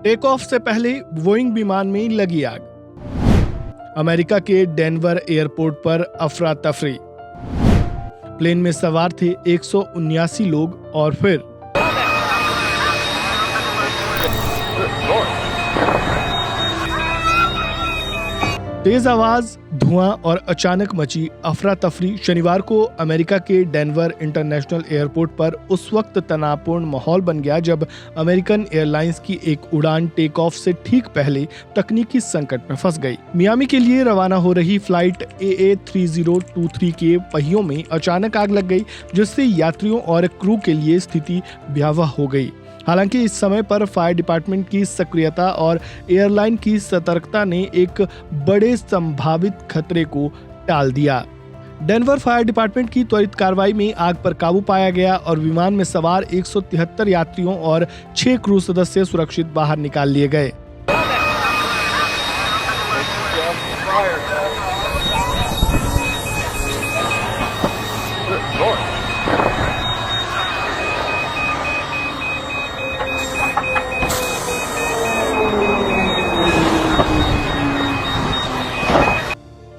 Take off से पहले Boeing विमान में लगी आग। अमेरिका के डेनवर एयरपोर्ट पर अफरा तफरी। प्लेन में सवार थे 179 लोग और फिर तेज आवाज, धुआं और अचानक मची अफरा तफरी। शनिवार को अमेरिका के डेनवर इंटरनेशनल एयरपोर्ट पर उस वक्त तनावपूर्ण माहौल बन गया जब अमेरिकन एयरलाइंस की एक उड़ान टेक ऑफ से ठीक पहले तकनीकी संकट में फंस गई। मियामी के लिए रवाना हो रही फ्लाइट AA3023 के पहियों में अचानक आग लग गई, जिससे यात्रियों और क्रू के लिए स्थिति भयावह हो गई। हालांकि इस समय पर फायर डिपार्टमेंट की सक्रियता और एयरलाइन की सतर्कता ने एक बड़े संभावित खतरे को टाल दिया। डेनवर फायर डिपार्टमेंट की त्वरित कार्रवाई में आग पर काबू पाया गया और विमान में सवार 173 यात्रियों और 6 क्रू सदस्य सुरक्षित बाहर निकाल लिए गए।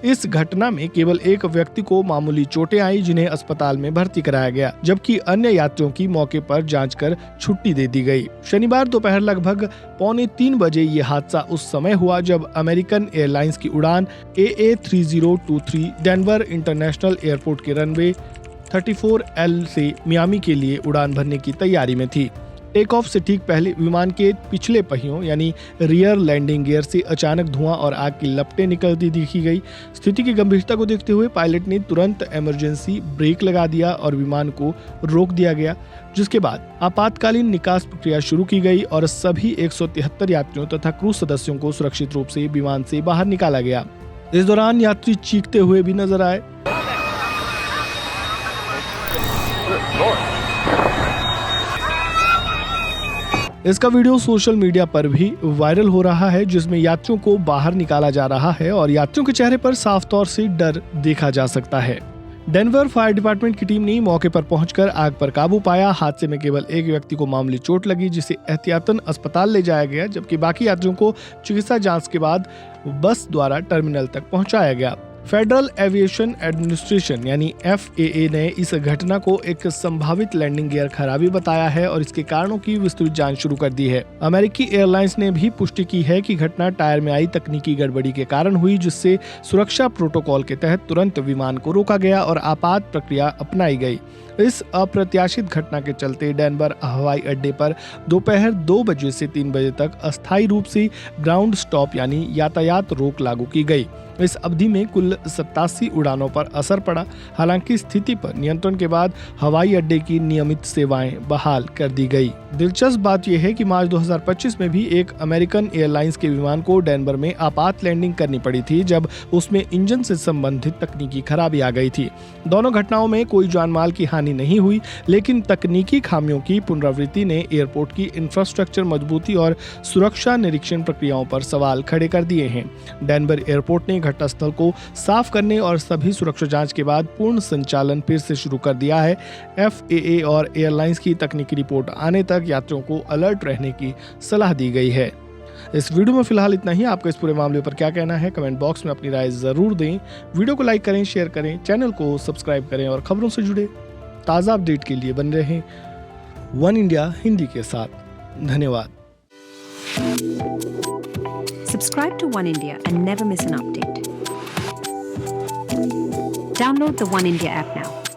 इस घटना में केवल एक व्यक्ति को मामूली चोटें आई, जिन्हें अस्पताल में भर्ती कराया गया, जबकि अन्य यात्रियों की मौके पर जांच कर छुट्टी दे दी गई। शनिवार दोपहर लगभग 2:45 बजे ये हादसा उस समय हुआ जब अमेरिकन एयरलाइंस की उड़ान AA3023 डेनवर इंटरनेशनल एयरपोर्ट के रनवे 34L से मियामी के लिए उड़ान भरने की तैयारी में थी। टेक ऑफ से ठीक पहले विमान के पिछले पहियों यानी रियर लैंडिंग गियर से अचानक धुआं और आग की लपटें निकलती दिखी गई। स्थिति की गंभीरता को देखते हुए पायलट ने तुरंत इमरजेंसी ब्रेक लगा दिया और विमान को रोक दिया गया, जिसके बाद आपातकालीन निकास प्रक्रिया शुरू की गई और सभी 173 यात्रियों तथा क्रू सदस्यों को सुरक्षित रूप से विमान से बाहर निकाला गया। इस दौरान यात्री चीखते हुए भी नजर आए। इसका वीडियो सोशल मीडिया पर भी वायरल हो रहा है, जिसमें यात्रियों को बाहर निकाला जा रहा है और यात्रियों के चेहरे पर साफ तौर से डर देखा जा सकता है। डेनवर फायर डिपार्टमेंट की टीम ने मौके पर पहुंचकर आग पर काबू पाया। हादसे में केवल एक व्यक्ति को मामूली चोट लगी, जिसे एहतियातन अस्पताल ले जाया गया, जबकि बाकी यात्रियों को चिकित्सा जांच के बाद बस द्वारा टर्मिनल तक पहुंचाया गया। फेडरल एविएशन एडमिनिस्ट्रेशन यानी FAA ने इस घटना को एक संभावित लैंडिंग गियर खराबी बताया है और इसके कारणों की विस्तृत जांच शुरू कर दी है। अमेरिकी एयरलाइंस ने भी पुष्टि की है कि घटना टायर में आई तकनीकी गड़बड़ी के कारण हुई, जिससे सुरक्षा प्रोटोकॉल के तहत तुरंत विमान को रोका गया और आपात प्रक्रिया अपनाई गई। इस अप्रत्याशित घटना के चलते डेनवर हवाई अड्डे पर दोपहर 2 बजे से 3 बजे तक अस्थायी रूप से ग्राउंड स्टॉप यानी यातायात रोक लागू की गई। इस अवधि में कुल 87 उड़ानों पर असर पड़ा। हालांकि स्थिति पर नियंत्रण के बाद हवाई अड्डे की नियमित सेवाएं बहाल कर दी गई। दिलचस्प बात यह है कि मार्च 2025 में भी एक अमेरिकन एयरलाइंस के विमान को डेनवर में आपात लैंडिंग करनी पड़ी थी, जब उसमें इंजन से संबंधित तकनीकी खराबी आ गई थी। दोनों घटनाओं में कोई जानमाल की हानि नहीं हुई, लेकिन तकनीकी खामियों की पुनरावृत्ति ने एयरपोर्ट की इंफ्रास्ट्रक्चर मजबूती और सुरक्षा निरीक्षण प्रक्रियाओं पर सवाल खड़े कर दिए हैं। डेनवर एयरपोर्ट ने घटनास्थल को साफ करने और सभी सुरक्षा जांच के बाद पूर्ण संचालन फिर से शुरू कर दिया है। FAA और एयरलाइंस की तकनीकी रिपोर्ट आने तक यात्रियों को अलर्ट रहने की सलाह दी गई है। इस वीडियो में फिलहाल इतना ही। आपका इस पूरे मामले पर क्या कहना है, कमेंट बॉक्स में अपनी राय जरूर दें। वीडियो को लाइक करें, शेयर करें, चैनल को सब्सक्राइब करें और खबरों से जुड़े ताज़ा अपडेट के लिए बने रहें वन इंडिया हिंदी के साथ। धन्यवाद। Subscribe to One India and never miss an update. Download the One India app now.